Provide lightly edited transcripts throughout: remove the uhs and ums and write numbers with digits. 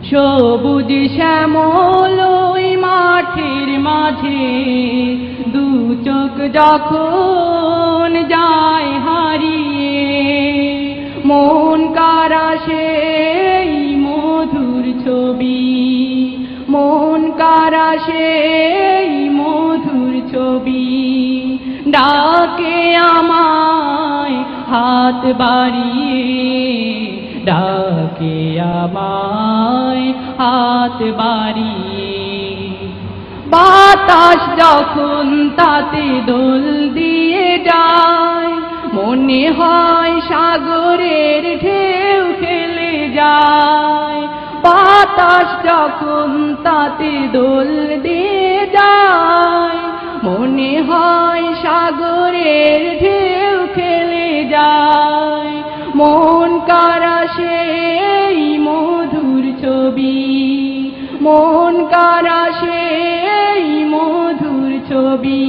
সবুজ শ্যামল ওই মাঠের মাঝে দু চোখ যখন যায় হারিয়ে, মন কারা সেই মধুর ছবি, মন কারা সেই মধুর ছবি। ডাকে আমায় হাত বাড়িয়ে, ডাকে আমায় হাত বাড়িয়ে। বাতাস যখন তাতে দোল দিয়ে যায়, মনে হয় সাগরের ঢেউ খেলে যায়। বাতাস যখন তাতে দোল দিয়ে যায়, মনে হয় সাগরের ঢেউ খেলে যায়। মন কারা সেই মধুর ছবি, মন কারা সেই মধুর ছবি।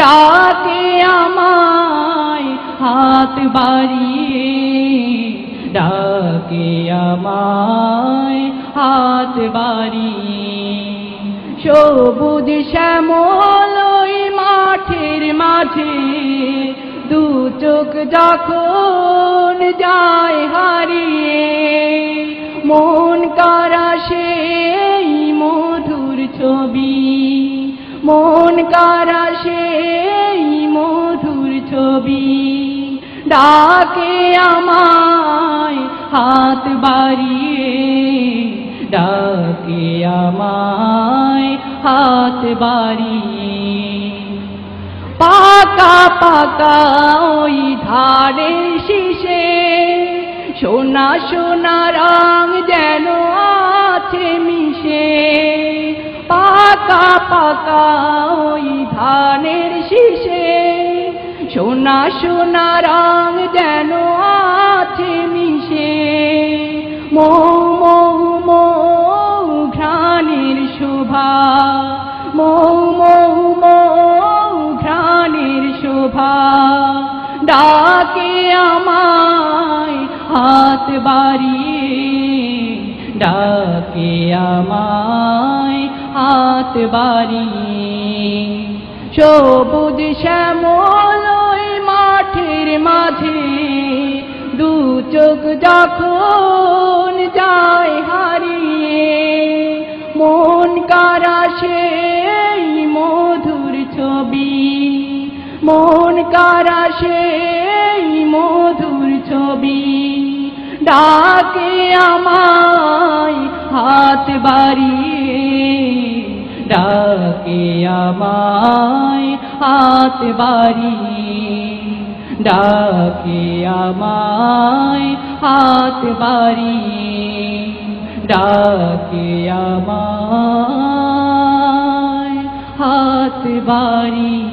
ডাকে আমায় হাত বাড়িয়ে, ডাকে আমায় হাত বাড়িয়ে। সবুজ শ্যামল ওই মাঠের মাঝে দু চোখ যখন যায় হারিয়ে, মন কারা সেই মধুর ছবি, মন কারা সেই মধুর ছবি। ডাকে আমায় হাত বাড়িয়ে, ডাকে আমায় হাত বাড়িয়ে। পাকা পাকা ওই ধানের শীষে সোনা সোনা রং যেন আছে মিশে। পাকা পাকা ওই ধানের শীষে সোনা সোনা রং যেন আছে মিশে। মৌ মৌ মৌ ঘ্রাণের শোভা, মৌ মৌ মৌ ঘ্রাণের শোভা। ডাকে আমায় হাত বাড়িয়ে, ডাকে আমায় হাত বাড়িয়ে। সবুজ শ্যামল ওই মাঠের মাঝে দু চোখ যখন যায় হারিয়ে, মন কারা সেই মধুর ছবি, মন কারা সেই মধুর ছবি। ডাকে আমায় হাত বাড়িয়ে, ডাকে আমায় হাত বাড়িয়ে। ডাকে আমায় হাত বাড়িয়ে, ডাকে আমায় হাত বাড়িয়ে।